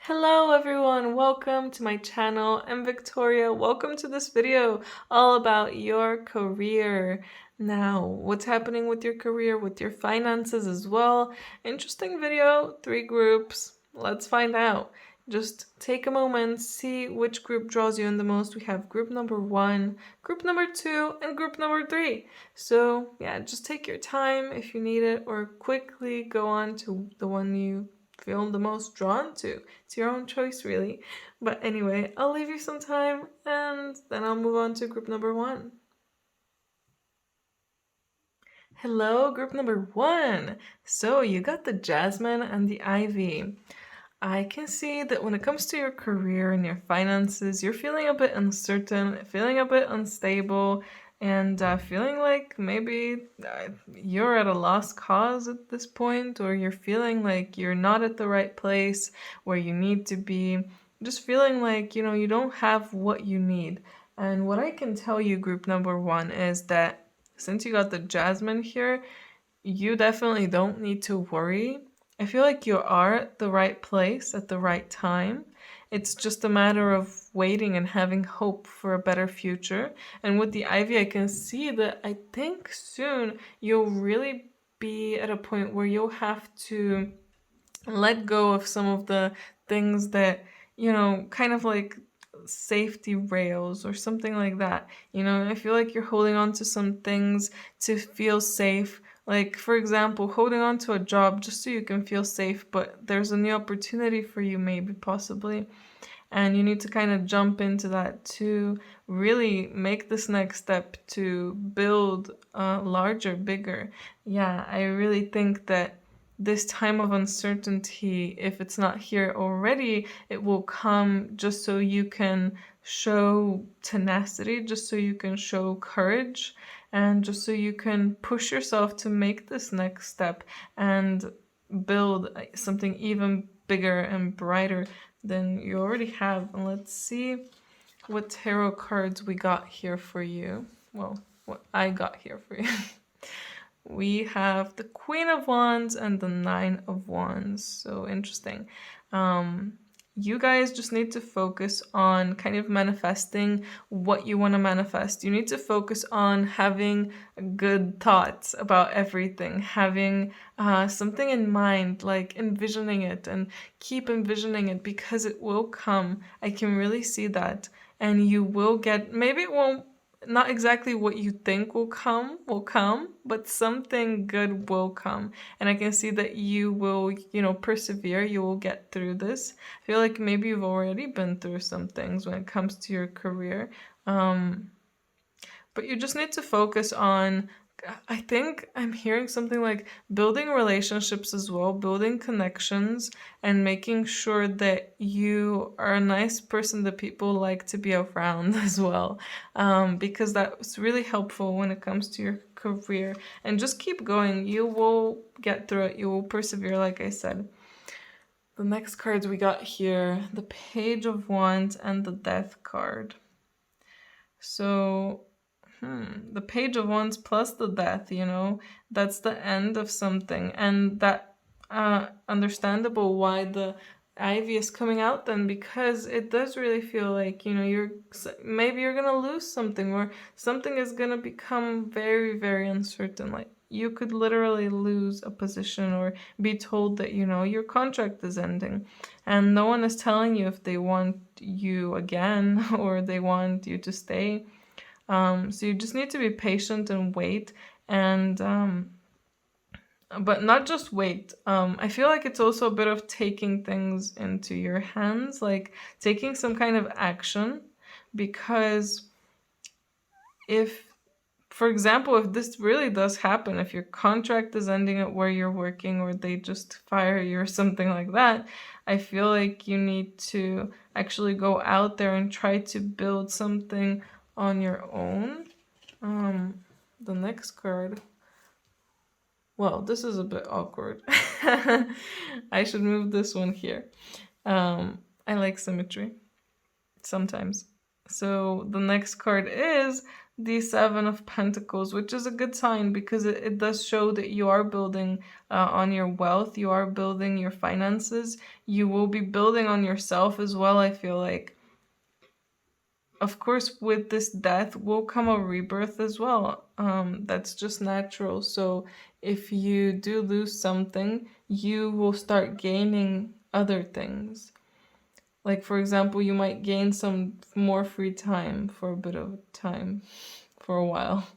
Hello everyone, welcome to my channel. I'm Victoria. Welcome to this video all about your career. Now, what's happening with your career, with your finances as well? Interesting video, 3 groups. Let's find out. Just take a moment, see which group draws you in the most. We have group number 1, group number 2, and group number 3. So yeah, just take your time if you need it, or quickly go on to the one you feel the most drawn to. It's your own choice, really. But anyway, I'll leave you some time and then I'll move on to group number 1. Hello, group number 1. So you got the Jasmine and the Ivy. I can see that when it comes to your career and your finances, you're feeling a bit uncertain, feeling a bit unstable, and feeling like maybe you're at a lost cause at this point, or you're feeling like you're not at the right place where you need to be. Just feeling like, you don't have what you need. And what I can tell you, group number 1, is that since you got the Jasmine here, you definitely don't need to worry. I feel like you are at the right place at the right time. It's just a matter of waiting and having hope for a better future. And with the Ivy, I can see that I think soon you'll really be at a point where you'll have to let go of some of the things that, kind of like safety rails or something like that. I feel like you're holding on to some things to feel safe. Like, for example, holding on to a job just so you can feel safe, but there's a new opportunity for you, maybe, possibly. And you need to kind of jump into that to really make this next step to build larger, bigger. Yeah, I really think that this time of uncertainty, if it's not here already, it will come just so you can show tenacity, just so you can show courage, and just so you can push yourself to make this next step and build something even bigger and brighter than you already have. And let's see what tarot cards we got here for you. Well, what I got here for you. We have the Queen of Wands and the Nine of Wands. So interesting. You guys just need to focus on kind of manifesting what you want to manifest. You need to focus on having good thoughts about everything, having something in mind, like envisioning it, and keep envisioning it, because it will come. I can really see that. And you will get, maybe it won't, not exactly what you think will come, but something good will come. And I can see that you will, persevere. You will get through this. I feel like maybe you've already been through some things when it comes to your career. But you just need to focus on, I think I'm hearing something like building relationships as well, building connections, and making sure that you are a nice person that people like to be around as well, because that's really helpful when it comes to your career. And just keep going. You will get through it. You will persevere, like I said. The next cards we got here, the Page of Wands and the Death card. So the Page of Wands plus the Death, that's the end of something. And that understandable why the Ivy is coming out then, because it does really feel like, maybe you're gonna lose something, or something is gonna become very, very uncertain. Like, you could literally lose a position or be told that, your contract is ending, and no one is telling you if they want you again or they want you to stay. So you just need to be patient and wait, and but not just wait. I feel like it's also a bit of taking things into your hands, like taking some kind of action, because if, for example, if this really does happen, if your contract is ending at where you're working, or they just fire you or something like that, I feel like you need to actually go out there and try to build something on your own. The next card. Well, this is a bit awkward. I should move this one here. I like symmetry sometimes. So the next card is the Seven of Pentacles, which is a good sign because it does show that you are building on your wealth, you are building your finances, you will be building on yourself as well, I feel like. Of course, with this death will come a rebirth as well. That's just natural. So if you do lose something, you will start gaining other things. Like, for example, you might gain some more free time for a bit of time, for a while.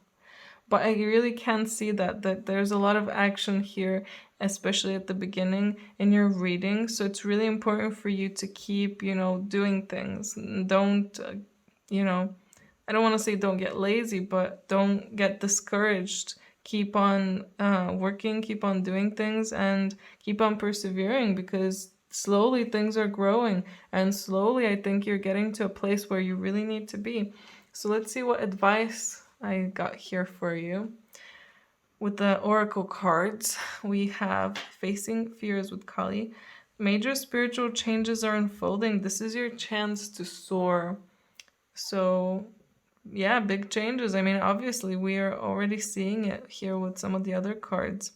But I really can see that there's a lot of action here, especially at the beginning in your reading. So it's really important for you to keep, doing things. Don't, I don't want to say don't get lazy, but don't get discouraged. Keep on working, keep on doing things, and keep on persevering, because slowly things are growing, and slowly I think you're getting to a place where you really need to be. So let's see what advice I got here for you. With the oracle cards, we have Facing Fears with Kali. Major spiritual changes are unfolding. This is your chance to soar. So yeah, big changes. I mean, obviously we are already seeing it here with some of the other cards.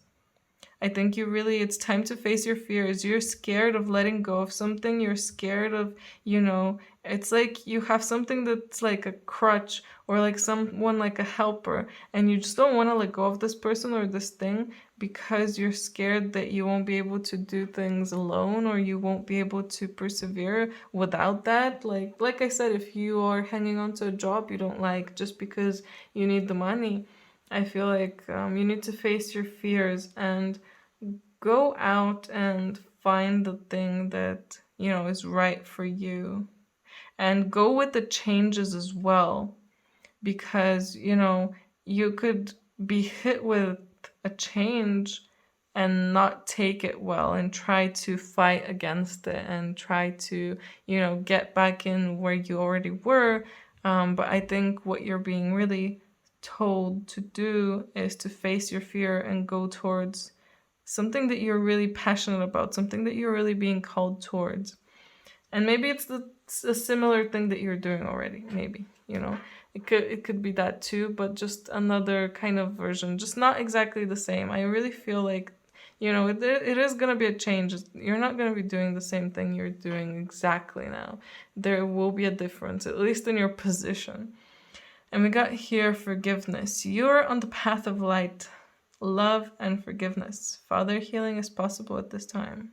I think it's time to face your fears. You're scared of letting go of something. You're scared of, it's like you have something that's like a crutch, or like someone like a helper, and you just don't want to let go of this person or this thing because you're scared that you won't be able to do things alone, or you won't be able to persevere without that. Like I said, if you are hanging on to a job you don't like just because you need the money, I feel like you need to face your fears and go out and find the thing that, is right for you. And go with the changes as well. Because, you could be hit with a change and not take it well, and try to fight against it, and try to, get back in where you already were. But I think what you're being really told to do is to face your fear and go towards something that you're really passionate about, something that you're really being called towards. And maybe it's a similar thing that you're doing already. Maybe, it could be that too, but just another kind of version, just not exactly the same. I really feel like, it is going to be a change. You're not going to be doing the same thing you're doing exactly now. There will be a difference, at least in your position. And we got here forgiveness. You're on the path of light, love, and forgiveness. Father, healing is possible at this time.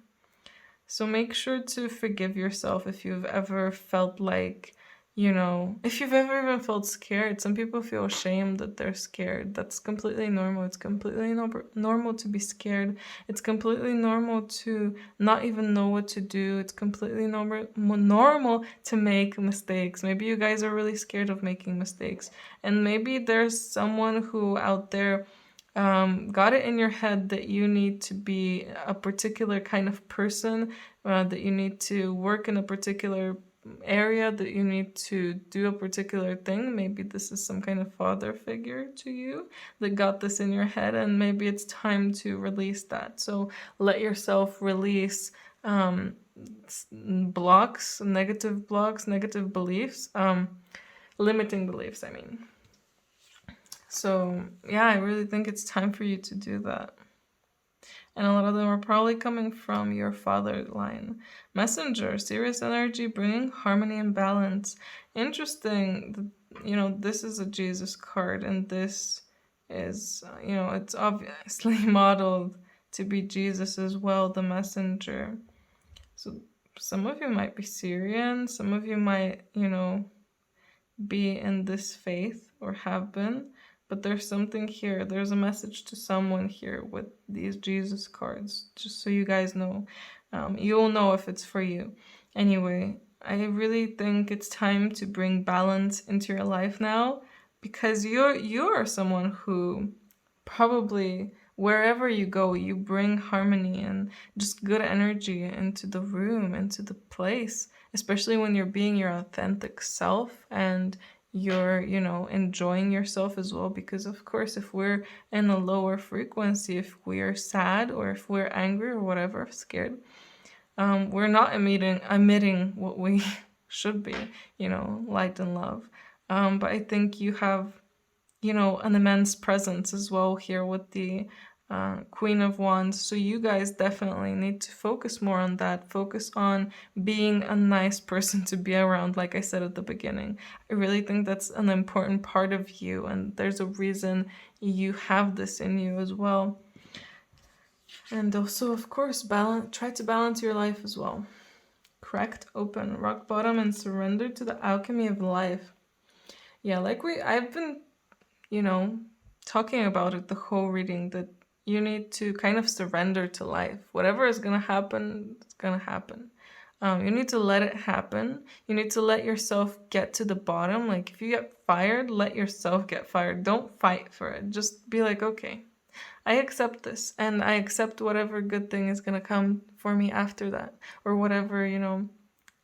So make sure to forgive yourself if you've ever felt like, if you've ever even felt scared. Some people feel ashamed that they're scared. That's completely normal. It's completely normal to be scared. It's completely normal to not even know what to do. It's completely normal to make mistakes. Maybe you guys are really scared of making mistakes. And maybe there's someone who out there got it in your head that you need to be a particular kind of person, that you need to work in a particular area, that you need to do a particular thing. Maybe this is some kind of father figure to you that got this in your head, and maybe it's time to release that. So let yourself release blocks, negative beliefs, limiting beliefs, I mean. So yeah, I really think it's time for you to do that. And a lot of them are probably coming from your father line. Messenger, serious energy, bringing harmony and balance. Interesting. This is a Jesus card, and this is, it's obviously modeled to be Jesus as well, the messenger. So some of you might be Syrian, some of you might, be in this faith or have been. But there's something here. There's a message to someone here with these Jesus cards, just so you guys know. You'll know if it's for you. Anyway, I really think it's time to bring balance into your life now, because you're someone who probably, wherever you go, you bring harmony and just good energy into the room, into the place, especially when you're being your authentic self and you're, enjoying yourself as well. Because of course, if we're in a lower frequency, if we're sad or if we're angry or whatever, scared, we're not emitting what we should be, light and love. But I think you have an immense presence as well here with the Queen of Wands. So you guys definitely need to focus more on that. Focus on being a nice person to be around, like I said at the beginning. I really think that's an important part of you, and there's a reason you have this in you as well. And also, of course, try to balance your life as well. Cracked open, rock bottom, and surrender to the alchemy of life. Yeah, I've been, talking about it the whole reading, that you need to kind of surrender to life. Whatever is gonna happen, it's gonna happen. You need to let it happen. You need to let yourself get to the bottom. Like, if you get fired, let yourself get fired. Don't fight for it. Just be like, okay, I accept this, and I accept whatever good thing is gonna come for me after that, or whatever,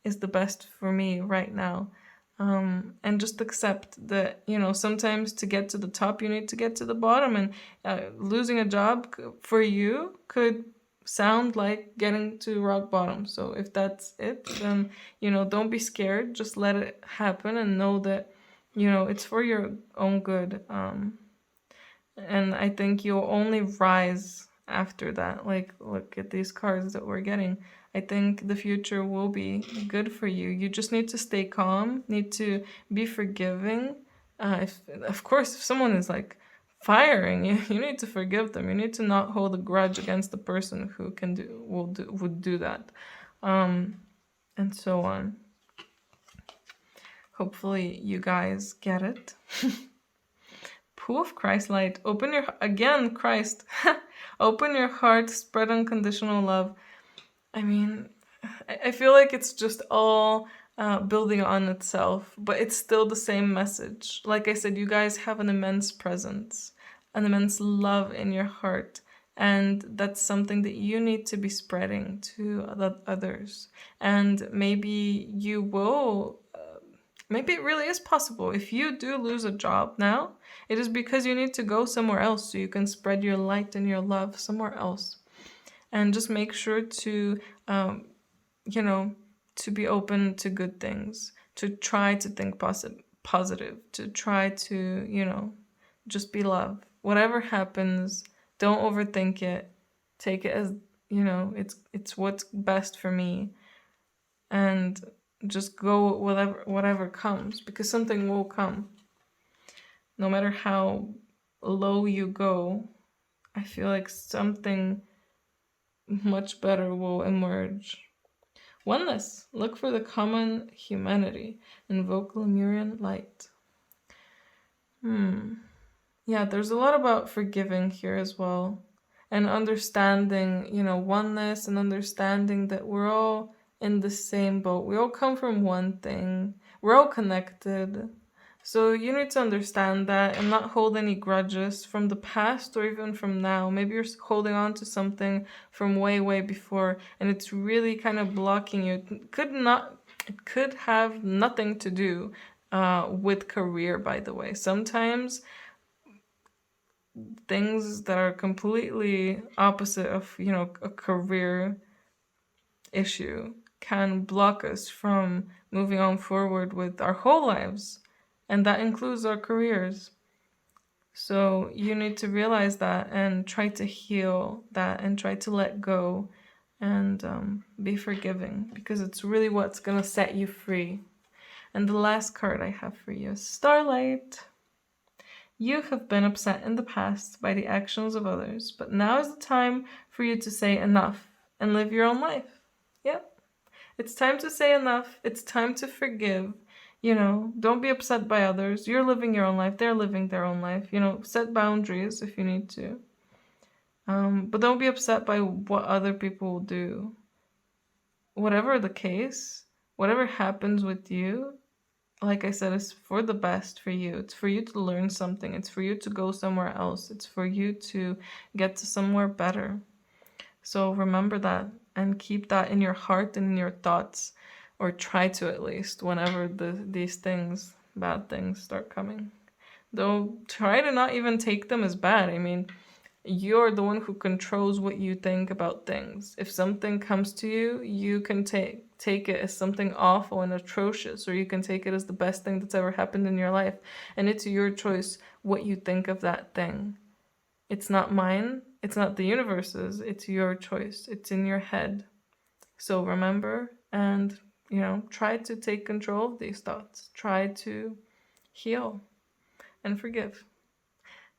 is the best for me right now. And just accept that, sometimes to get to the top, you need to get to the bottom, and losing a job for you could sound like getting to rock bottom. So if that's it, then, don't be scared. Just let it happen and know that, it's for your own good. And I think you'll only rise after that. Like, look at these cards that we're getting. I think the future will be good for you. You just need to stay calm, need to be forgiving. Of course, if someone is like firing you, you need to forgive them. You need to not hold a grudge against the person who would do that, and so on. Hopefully, you guys get it. Pool of Christ light. Christ. Open your heart, spread unconditional love. I mean, I feel like it's just all building on itself, but it's still the same message. Like I said, you guys have an immense presence, an immense love in your heart, and that's something that you need to be spreading to others. And maybe you will. Maybe it really is possible. If you do lose a job now, it is because you need to go somewhere else so you can spread your light and your love somewhere else. And just make sure to, to be open to good things, to try to think positive, to try to, just be love. Whatever happens, don't overthink it. Take it as, it's what's best for me. And just go whatever comes, because something will come. No matter how low you go, I feel like something much better will emerge. Oneness. Look for the common humanity. Invoke Lemurian light. Yeah, there's a lot about forgiving here as well. And understanding, oneness, and understanding that we're all in the same boat. We all come from one thing. We're all connected. So you need to understand that and not hold any grudges from the past or even from now. Maybe you're holding on to something from way, way before, and it's really kind of blocking you. It could have nothing to do with career, by the way. Sometimes things that are completely opposite of, a career issue can block us from moving on forward with our whole lives, and that includes our careers. So you need to realize that and try to heal that and try to let go and be forgiving, because it's really what's gonna set you free. And the last card I have for you is Starlight. You have been upset in the past by the actions of others, but now is the time for you to say enough and live your own life. Yep. It's time to say enough. It's time to forgive. Don't be upset by others. You're living your own life. They're living their own life. Set boundaries if you need to. But don't be upset by what other people will do. Whatever the case, whatever happens with you, like I said, it's for the best for you. It's for you to learn something. It's for you to go somewhere else. It's for you to get to somewhere better. So remember that and keep that in your heart and in your thoughts, or try to, at least, whenever these bad things start coming. Though try to not even take them as bad. I mean, you're the one who controls what you think about things. If something comes to you, you can take it as something awful and atrocious, or you can take it as the best thing that's ever happened in your life. And it's your choice what you think of that thing. It's not mine, it's not the universe's, it's your choice. It's in your head. So remember and, try to take control of these thoughts. Try to heal and forgive.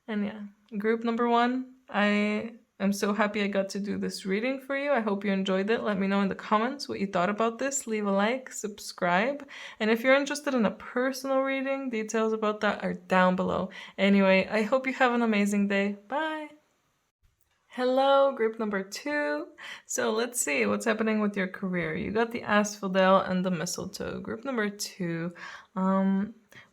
And yeah, group number 1, I'm so happy I got to do this reading for you. I hope you enjoyed it. Let me know in the comments what you thought about this. Leave a like, subscribe. And if you're interested in a personal reading, details about that are down below. Anyway, I hope you have an amazing day. Bye! Hello, group number 2. So let's see what's happening with your career. You got the asphodel and the mistletoe. Group number 2.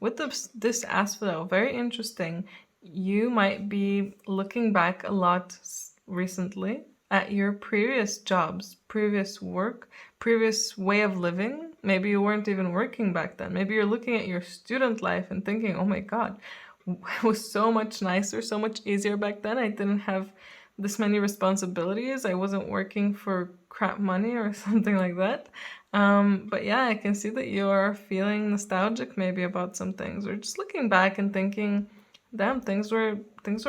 With this asphodel, very interesting. You might be looking back a lot recently at your previous jobs, previous work, previous way of living. Maybe you weren't even working back then. Maybe you're looking at your student life and thinking, oh my God, it was so much nicer, so much easier back then. I didn't have this many responsibilities. I wasn't working for crap money or something like that. But yeah, I can see that you are feeling nostalgic maybe about some things, or just looking back and thinking, damn, things were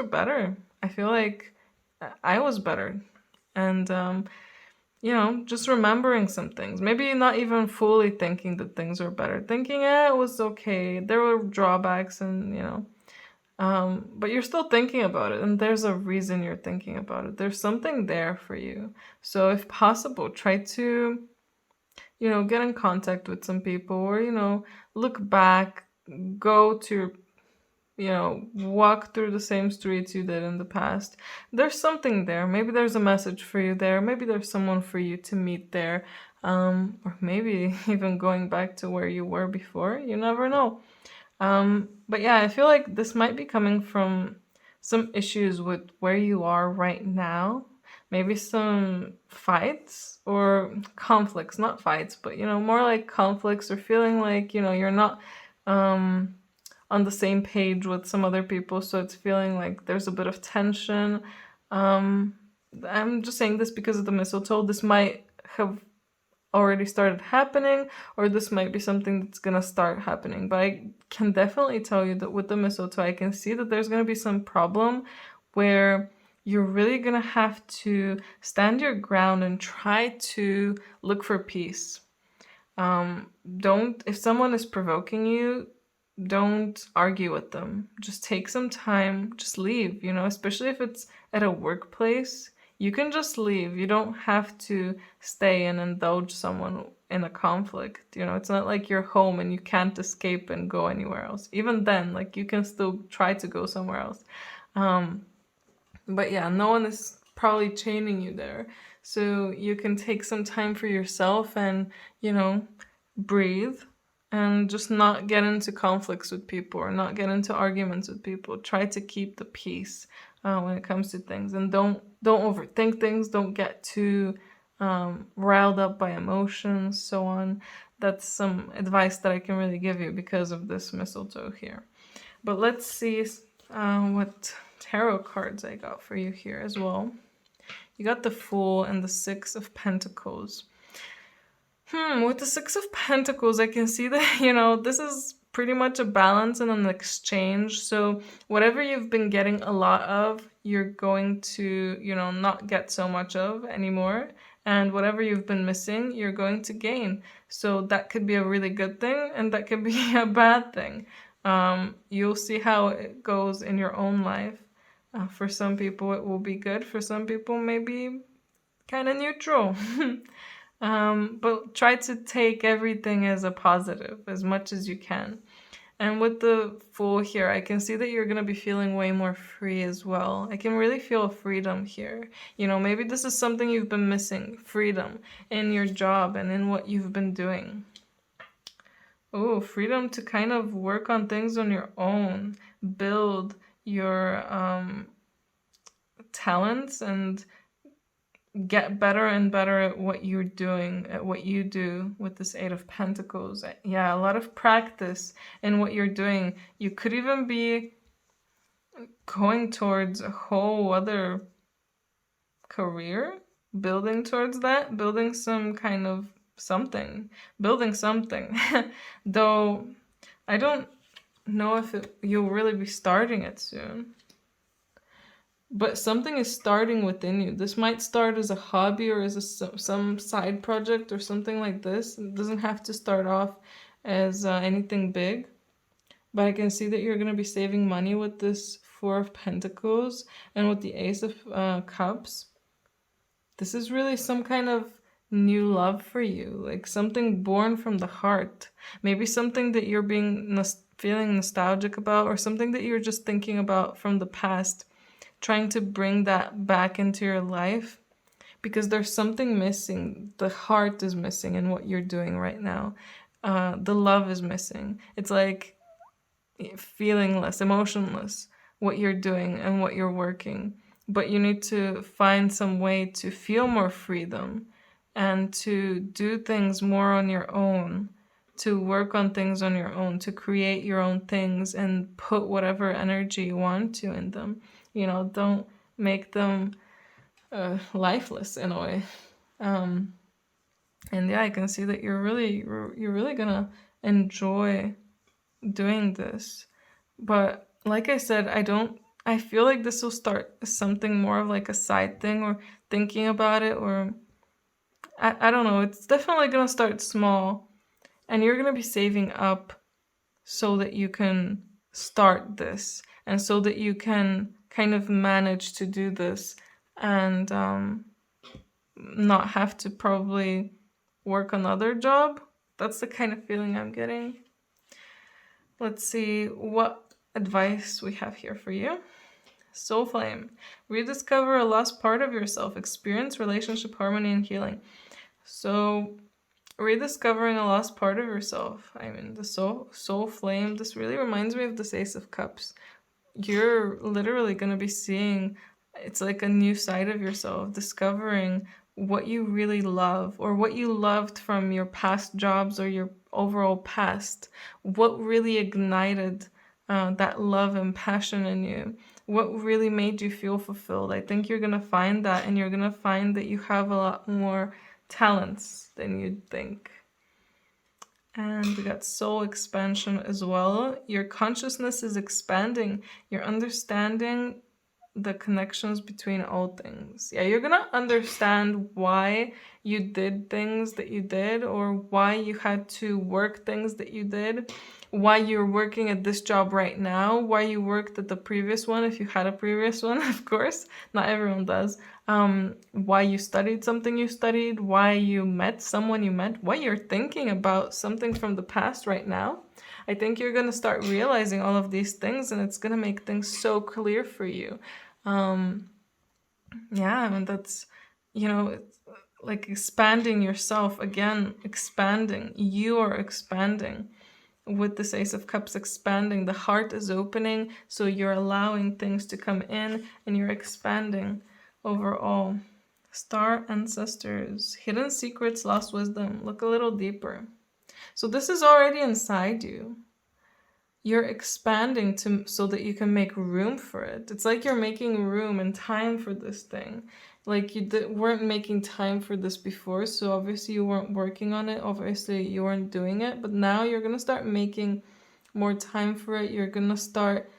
better. I feel like I was better. And just remembering some things. Maybe not even fully thinking that things were better. Thinking, it was okay. There were drawbacks and but you're still thinking about it, and there's a reason you're thinking about it. There's something there for you. So if possible, try to, get in contact with some people, or, look back, go to, walk through the same streets you did in the past. There's something there. Maybe there's a message for you there. Maybe there's someone for you to meet there. Or maybe even going back to where you were before. You never know. But yeah, I feel like this might be coming from some issues with where you are right now. Maybe some fights or conflicts, not fights, but more like conflicts, or feeling like, you're not on the same page with some other people. So it's feeling like there's a bit of tension. I'm just saying this because of the mistletoe. This might have already started happening, or this might be something that's gonna start happening. But I can definitely tell you that with the mistletoe, I can see that there's gonna be some problem where you're really gonna have to stand your ground and try to look for peace. If someone is provoking you, don't argue with them. Just take some time, just leave, especially if it's at a workplace. You can just leave. You don't have to stay and indulge someone in a conflict. It's not like you're home and you can't escape and go anywhere else. Even then, like, you can still try to go somewhere else. But yeah, no one is probably chaining you there. So you can take some time for yourself and, breathe and just not get into conflicts with people or not get into arguments with people. Try to keep the peace when it comes to things, and don't overthink things. Don't get too riled up by emotions, so on. That's some advice that I can really give you because of this mistletoe here. But let's see what tarot cards I got for you here as well. You got the Fool and the Six of Pentacles. With the Six of Pentacles, I can see that, this is pretty much a balance and an exchange. So whatever you've been getting a lot of, you're going to, not get so much of anymore. And whatever you've been missing, you're going to gain. So that could be a really good thing, and that could be a bad thing. You'll see how it goes in your own life. For some people, it will be good. For some people, maybe kind of neutral. But try to take everything as a positive as much as you can. And with the Fool here, I can see that you're going to be feeling way more free as well. I can really feel freedom here. Maybe this is something you've been missing. Freedom in your job and in what you've been doing. Oh, freedom to kind of work on things on your own. Build your talents and get better and better at what you're doing, at what you do with this Eight of Pentacles. Yeah, a lot of practice in what you're doing. You could even be going towards a whole other career, building towards that, building some kind of something, building something. Though I don't know if you'll really be starting it soon. But something is starting within you. This might start as a hobby or as some side project or something like this. It doesn't have to start off as anything big. But I can see that you're going to be saving money with this Four of Pentacles and with the Ace of Cups. This is really some kind of new love for you, like something born from the heart. Maybe something that you're feeling nostalgic about, or something that you're just thinking about from the past, trying to bring that back into your life, because there's something missing. The heart is missing in what you're doing right now. The love is missing. It's like feelingless, emotionless, what you're doing and what you're working. But you need to find some way to feel more freedom and to do things more on your own, to work on things on your own, to create your own things and put whatever energy you want to in them. Don't make them lifeless in a way. And yeah, I can see that you're really gonna enjoy doing this. But like I said, I feel like this will start something more of like a side thing, or thinking about it, or I don't know. It's definitely gonna start small, and you're gonna be saving up so that you can start this, and so that you can kind of manage to do this and not have to probably work another job. That's the kind of feeling I'm getting. Let's see what advice we have here for you. Soul Flame. Rediscover a lost part of yourself. Experience relationship harmony and healing. So, rediscovering a lost part of yourself. I mean, the soul flame. This really reminds me of the Ace of Cups. You're literally going to be seeing, it's like a new side of yourself, discovering what you really love, or what you loved from your past jobs or your overall past. What really ignited that love and passion in you. What really made you feel fulfilled. I think you're going to find that, and you're going to find that you have a lot more talents than you'd think. And we got soul expansion as well. Your consciousness is expanding. You're understanding the connections between all things. Yeah, you're gonna understand why you did things that you did, or why you had to work things that you did, why you're working at this job right now, why you worked at the previous one, if you had a previous one, of course. Not everyone does. Why you studied something you studied, why you met someone you met, why you're thinking about something from the past right now. I think you're going to start realizing all of these things, and it's going to make things so clear for you. Yeah, I mean, that's, it's like expanding yourself again, expanding. You are expanding with this Ace of Cups, expanding. The heart is opening, so you're allowing things to come in, and you're expanding overall. Star Ancestors, hidden secrets, lost wisdom. Look a little deeper. So this is already inside you. You're expanding so that you can make room for it. It's like you're making room and time for this thing. Like you weren't making time for this before, so obviously you weren't working on it. Obviously you weren't doing it, but now you're gonna start making more time for it. You're gonna start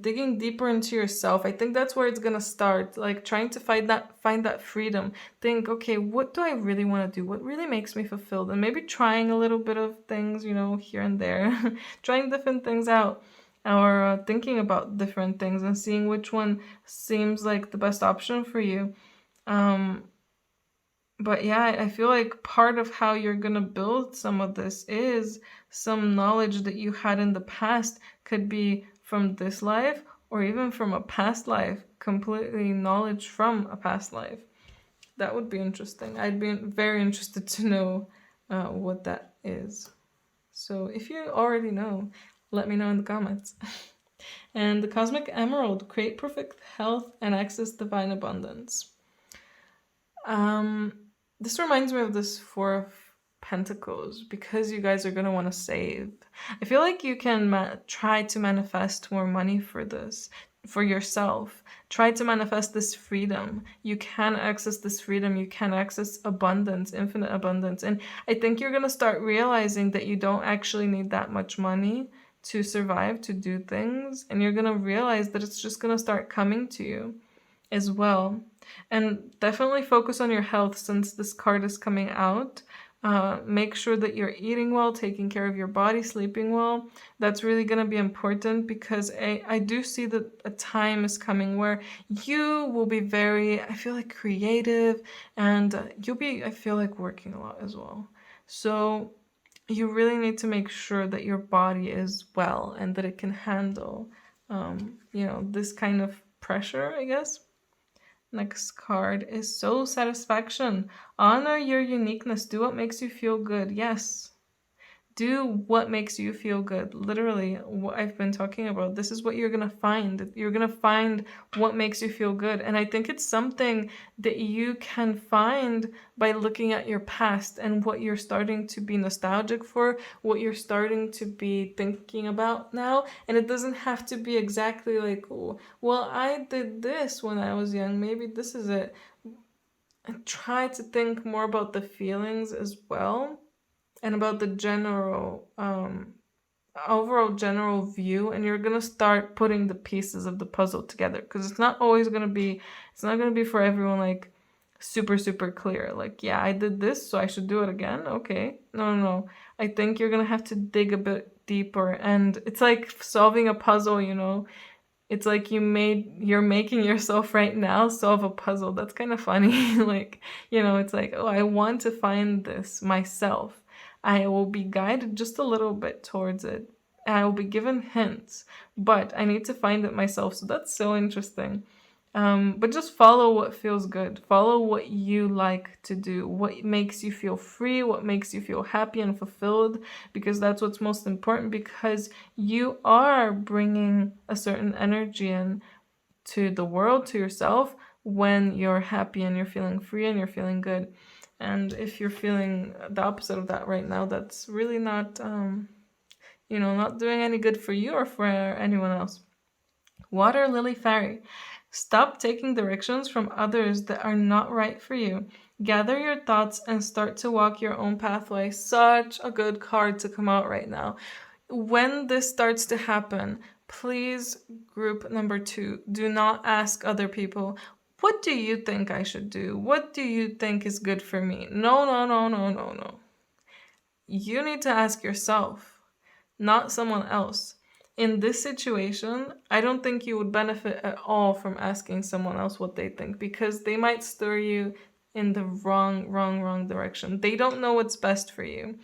digging deeper into yourself. I think that's where it's gonna start, like trying to find that freedom. Think, okay, what do I really want to do? What really makes me fulfilled? And maybe trying a little bit of things, here and there, trying different things out, or thinking about different things and seeing which one seems like the best option for you. But yeah, I feel like part of how you're gonna build some of this is some knowledge that you had in the past. Could be from this life, or even from a past life, completely knowledge from a past life. That would be interesting. I'd be very interested to know what that is. So if you already know, let me know in the comments. And the Cosmic Emerald, create perfect health and access divine abundance. This reminds me of this Four of Pentacles, because you guys are going to want to save. I feel like you can try to manifest more money for this. for yourself. Try to manifest this freedom. You can access this freedom. You can access abundance, infinite abundance. And I think you're going to start realizing that you don't actually need that much money to survive, to do things. And you're going to realize that it's just going to start coming to you as well. And definitely focus on your health since this card is coming out. Make sure that you're eating well, taking care of your body, sleeping well. That's really going to be important because I do see that a time is coming where you will be very, I feel like, creative, and you'll be, I feel like, working a lot as well. So you really need to make sure that your body is well and that it can handle, this kind of pressure, I guess. Next card is Soul Satisfaction. Honor your uniqueness. Do what makes you feel good. Yes. Do what makes you feel good. Literally, what I've been talking about. This is what you're going to find. You're going to find what makes you feel good. And I think it's something that you can find by looking at your past and what you're starting to be nostalgic for, what you're starting to be thinking about now. And it doesn't have to be exactly like, oh, well, I did this when I was young. Maybe this is it. And try to think more about the feelings as well, and about the general overall general view, and you're gonna start putting the pieces of the puzzle together, because it's not gonna be for everyone like super clear, like, yeah, I did this, so I should do it again. Okay, no, I think you're gonna have to dig a bit deeper, and it's like solving a puzzle, it's like you're making yourself right now solve a puzzle. That's kind of funny. Like, it's like, oh, I want to find this myself. I will be guided just a little bit towards it. I will be given hints, but I need to find it myself. So that's so interesting. But just follow what feels good. Follow what you like to do, what makes you feel free, what makes you feel happy and fulfilled, because that's what's most important, because you are bringing a certain energy in to the world, to yourself, when you're happy and you're feeling free and you're feeling good. And if you're feeling the opposite of that right now, that's really not, not doing any good for you or for anyone else. Water Lily Fairy. Stop taking directions from others that are not right for you. Gather your thoughts and start to walk your own pathway. Such a good card to come out right now. When this starts to happen, please, group number 2, do not ask other people, what do you think I should do? What do you think is good for me? No. You need to ask yourself, not someone else. In this situation, I don't think you would benefit at all from asking someone else what they think, because they might stir you in the wrong direction. They don't know what's best for you.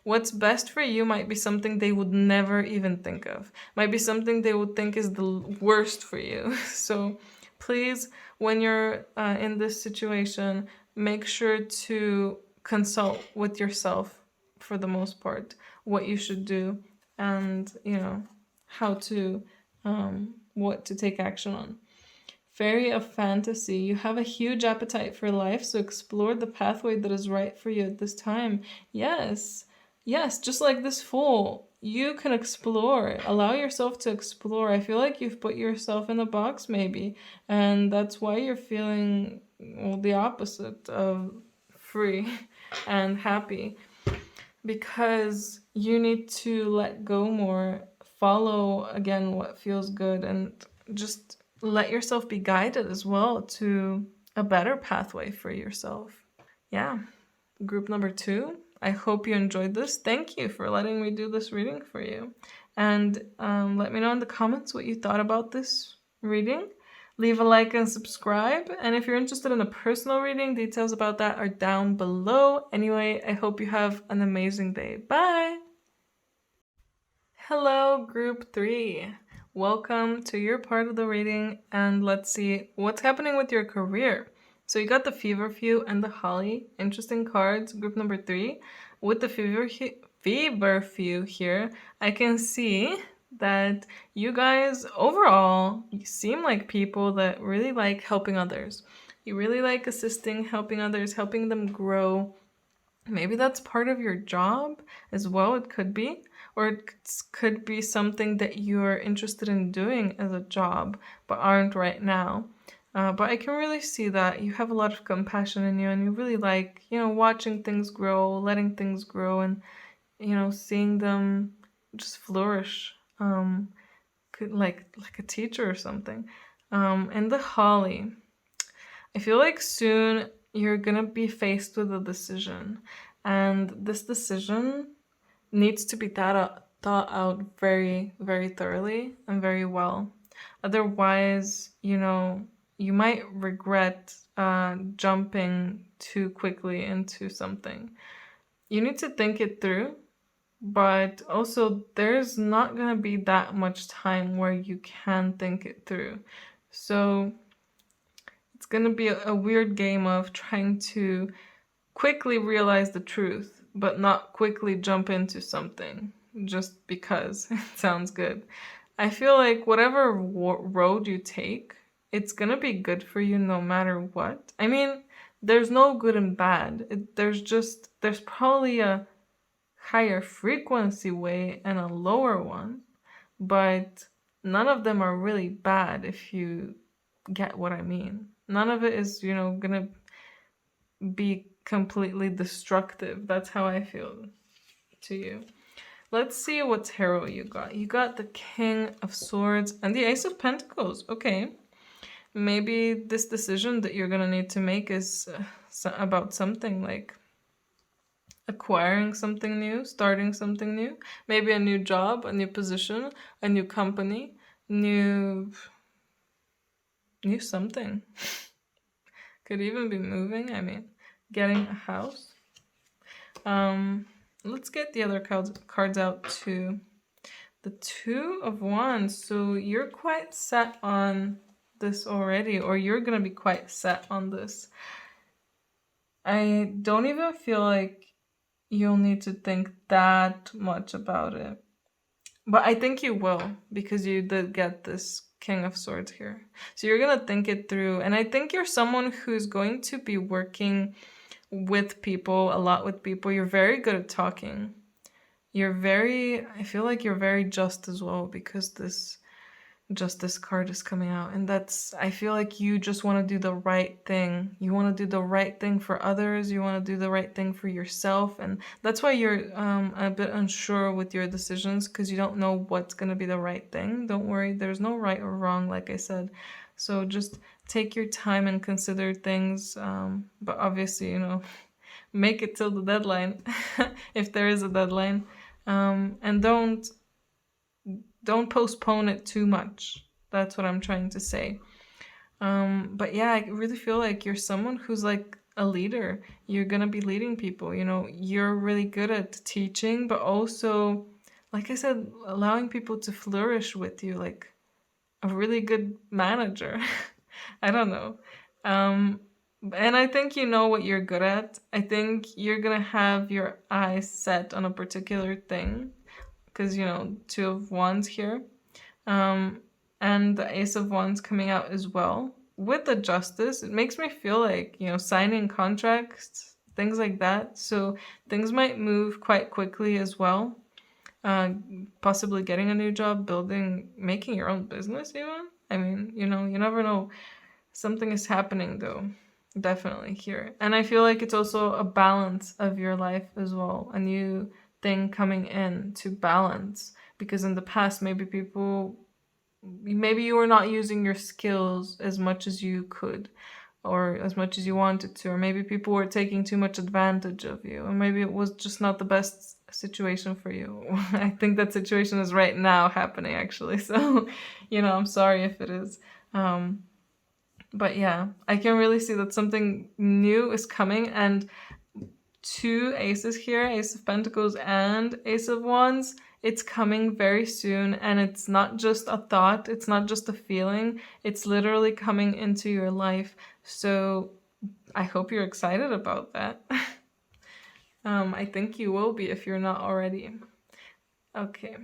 What's best for you might be something they would never even think of. Might be something they would think is the worst for you. So please, when you're in this situation, make sure to consult with yourself for the most part, what you should do, and how to what to take action on. Fairy of Fantasy. You have a huge appetite for life, so explore the pathway that is right for you at this time. Yes, just like this Fool, you can explore. Allow yourself to explore. I feel like you've put yourself in a box maybe, and that's why you're feeling, well, the opposite of free and happy, because you need to let go more, follow again what feels good, and just let yourself be guided as well to a better pathway for yourself. Yeah, group number 2, I hope you enjoyed this. Thank you for letting me do this reading for you, and let me know in the comments what you thought about this reading. Leave a like and subscribe. And if you're interested in a personal reading, details about that are down below. Anyway, I hope you have an amazing day. Bye! Hello, group 3. Welcome to your part of the reading, and let's see what's happening with your career. So you got the Feverfew and the Holly. Interesting cards, group number 3. With the Feverfew here, I can see that you guys overall, you seem like people that really like helping others. You really like assisting, helping others, helping them grow. Maybe that's part of your job as well, it could be. or it could be something that you're interested in doing as a job but aren't right now. But I can really see that you have a lot of compassion in you, and you really like, watching things grow, letting things grow, and, seeing them just flourish. Could like a teacher or something. And the holly. I feel like soon you're gonna be faced with a decision, and this decision needs to be thought out very, very thoroughly and very well. Otherwise, you might regret jumping too quickly into something. You need to think it through, but also there's not going to be that much time where you can think it through. So it's going to be a weird game of trying to quickly realize the truth, but not quickly jump into something just because it sounds good. I feel like whatever road you take, it's gonna be good for you no matter what. I mean, there's no good and bad. There's probably a higher frequency way and a lower one, but none of them are really bad if you get what I mean. None of it is, gonna be completely destructive. That's how I feel to you. Let's see what tarot you got. You got the King of Swords and the Ace of Pentacles. Okay. Maybe this decision that you're going to need to make is about something like acquiring something new, starting something new. Maybe a new job, a new position, a new company, new something. Could even be moving, getting a house. Let's get the other cards out too. The Two of Wands. So you're quite set on this already, or you're gonna be quite set on this. I don't even feel like you'll need to think that much about it. But I think you will, because you did get this King of Swords here. So you're gonna think it through. And I think you're someone who's going to be working with people, a lot with people. You're very good at talking. I feel like you're very just as well, because this Justice card is coming out. And I feel like you just want to do the right thing. You want to do the right thing for others. You want to do the right thing for yourself. And that's why you're a bit unsure with your decisions, because you don't know what's going to be the right thing. Don't worry, there's no right or wrong, like I said. So just take your time and consider things. But obviously, make it till the deadline, if there is a deadline. And don't postpone it too much. That's what I'm trying to say. But yeah, I really feel like you're someone who's like a leader. You're gonna be leading people. You're really good at teaching, but also, like I said, allowing people to flourish with you, like a really good manager. I don't know. And I think you know what you're good at. I think you're gonna have your eyes set on a particular thing, because, Two of Wands here. And the Ace of Wands coming out as well. With the Justice, it makes me feel like, signing contracts, things like that. So things might move quite quickly as well. Possibly getting a new job, making your own business even. You never know. Something is happening though. Definitely here. And I feel like it's also a balance of your life as well. A new thing coming in to balance, because in the past maybe you were not using your skills as much as you could, or as much as you wanted to, or maybe people were taking too much advantage of you, or maybe it was just not the best situation for you. I think that situation is right now happening actually, so I'm sorry if it is. But yeah, I can really see that something new is coming, and two aces here, Ace of Pentacles and Ace of Wands. It's coming very soon, and it's not just a thought, it's not just a feeling, it's literally coming into your life. So I hope you're excited about that. I think you will be if you're not already. Okay.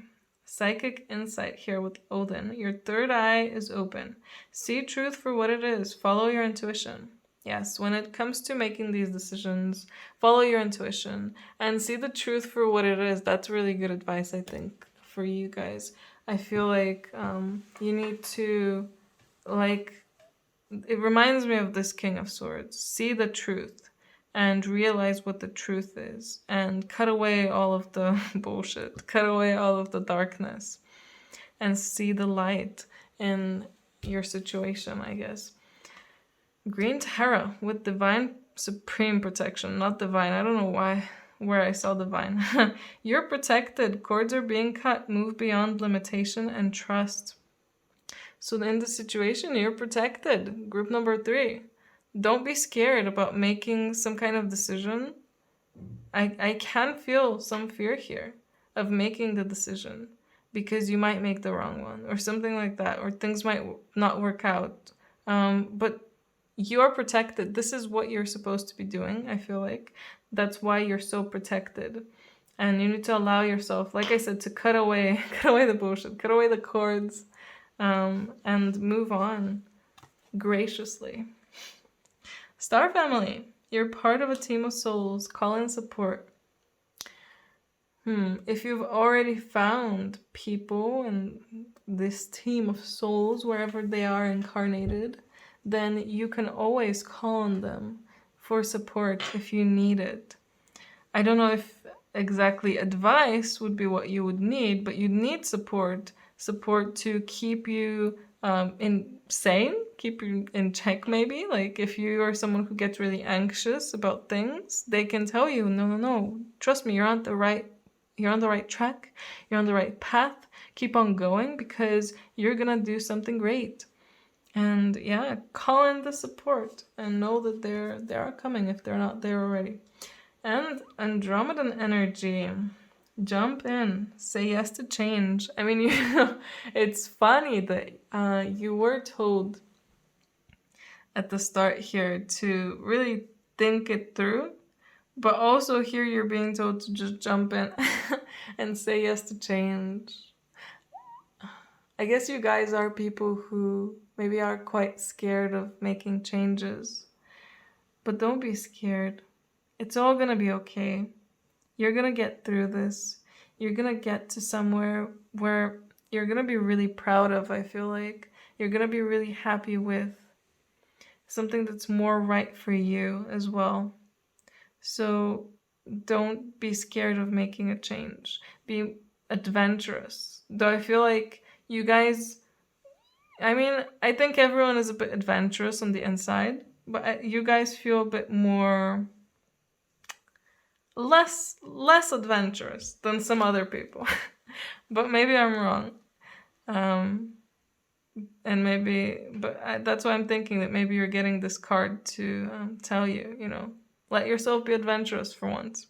Psychic insight here with Odin. Your third eye is open. See truth for what it is. Follow your intuition. Yes, when it comes to making these decisions, follow your intuition and see the truth for what it is. That's really good advice, I think, for you guys. I feel like you need to, like, it reminds me of this King of Swords. See the truth and realize what the truth is and cut away all of the bullshit, cut away all of the darkness and see the light in your situation, I guess. Green Terra with Divine Supreme Protection, not Divine. I don't know why, where I saw Divine. You're protected. Cords are being cut. Move beyond limitation and trust. So in this situation, you're protected. Group number 3. Don't be scared about making some kind of decision. I can feel some fear here of making the decision because you might make the wrong one or something like that, or things might not work out. But you are protected. This is what you're supposed to be doing, I feel like. That's why you're so protected. And you need to allow yourself, like I said, to cut away the bullshit, cut away the cords, and move on graciously. Star family, you're part of a team of souls. Call in support. If you've already found people in this team of souls, wherever they are incarnated, then you can always call on them for support if you need it. I don't know if exactly advice would be what you would need, but you need support to keep you sane, keep you in check maybe. Like if you are someone who gets really anxious about things, they can tell you, no, trust me, you're on the right track, you're on the right path, keep on going because you're gonna do something great. And yeah, call in the support and know that they are coming if they're not there already. And Andromedan energy, jump in, say yes to change. I mean, it's funny that you were told at the start here to really think it through, but also here you're being told to just jump in and say yes to change. I guess you guys are people who maybe are quite scared of making changes, but don't be scared. It's all gonna be okay. You're gonna get through this. You're gonna get to somewhere where you're gonna be really proud of, I feel like. You're gonna be really happy with something that's more right for you as well. So don't be scared of making a change. Be adventurous. Though I feel like you guys, I mean, I think everyone is a bit adventurous on the inside, but you guys feel a bit more less adventurous than some other people. But maybe I'm wrong. And maybe, that's why I'm thinking that maybe you're getting this card to tell you, let yourself be adventurous for once.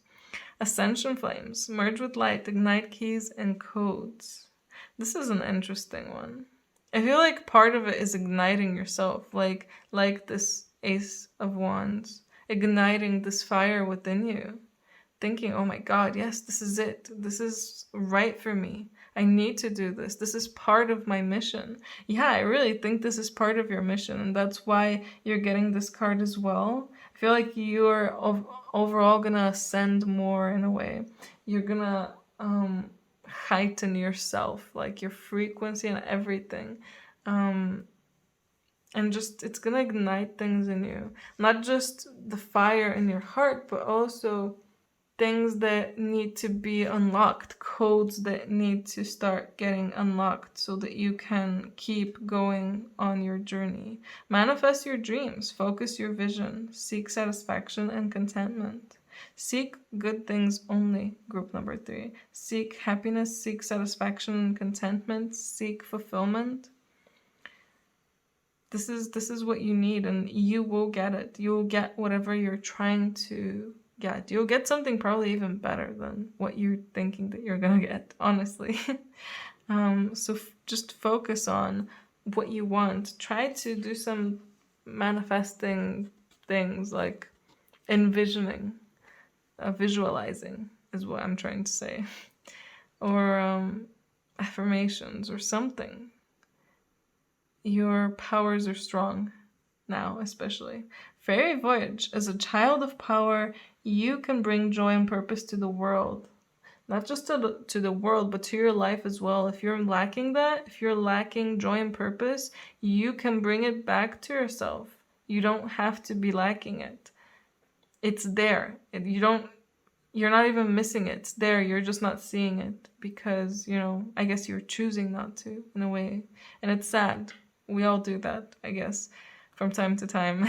Ascension flames, merge with light, ignite keys and codes. This is an interesting one. I feel like part of it is igniting yourself, like this Ace of Wands, igniting this fire within you, thinking, oh my God, yes, this is it. This is right for me. I need to do this. This is part of my mission. Yeah, I really think this is part of your mission, and that's why you're getting this card as well. I feel like you're overall gonna ascend more in a way. You're gonna heighten yourself, like your frequency and everything. And just, it's gonna ignite things in you. Not just the fire in your heart, but also things that need to be unlocked, codes that need to start getting unlocked so that you can keep going on your journey. Manifest your dreams, focus your vision, seek satisfaction and contentment. Seek good things only, group number 3. Seek happiness, seek satisfaction and contentment, seek fulfillment. This is what you need, and you will get it. You will get whatever you're trying to get. You'll get something probably even better than what you're thinking that you're gonna get, honestly. So just focus on what you want. Try to do some manifesting things, like envisioning, visualizing is what I'm trying to say, or affirmations or something. Your powers are strong now, especially. Fairy Voyage. As a child of power, you can bring joy and purpose to the world. Not just to the world, but to your life as well. If you're lacking that, if you're lacking joy and purpose, you can bring it back to yourself. You don't have to be lacking it. It's there. You're not even missing it. It's there. You're just not seeing it because, I guess you're choosing not to in a way. And it's sad. We all do that, I guess, from time to time.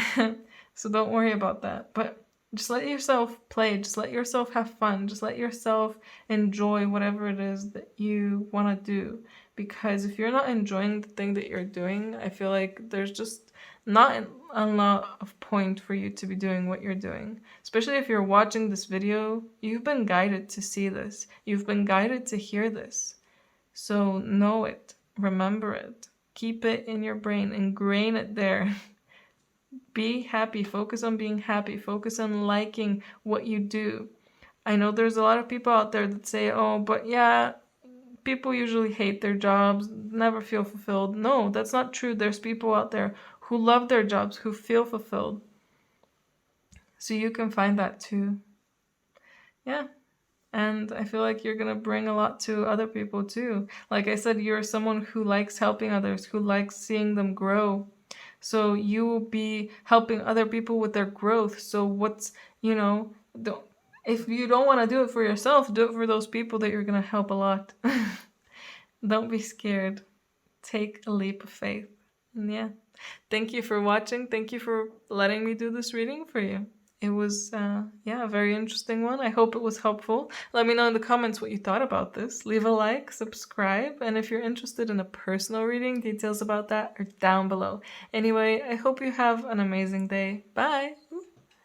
So don't worry about that. But just let yourself play. Just let yourself have fun. Just let yourself enjoy whatever it is that you want to do. Because if you're not enjoying the thing that you're doing, I feel like there's just not a lot of point for you to be doing what you're doing. Especially if you're watching this video, you've been guided to see this. You've been guided to hear this. So know it. Remember it. Keep it in your brain. Ingrain it there. Be happy. Focus on being happy. Focus on liking what you do. I know there's a lot of people out there that say, oh, but yeah, people usually hate their jobs, never feel fulfilled. No, that's not true. There's people out there who love their jobs, who feel fulfilled. So you can find that too. Yeah. And I feel like you're going to bring a lot to other people too. Like I said, you're someone who likes helping others, who likes seeing them grow. So you will be helping other people with their growth. So if you don't want to do it for yourself, do it for those people that you're going to help a lot. Don't be scared. Take a leap of faith. And yeah, thank you for watching. Thank you for letting me do this reading for you. It was, a very interesting one. I hope it was helpful. Let me know in the comments what you thought about this. Leave a like, subscribe, and if you're interested in a personal reading, details about that are down below. Anyway, I hope you have an amazing day. Bye!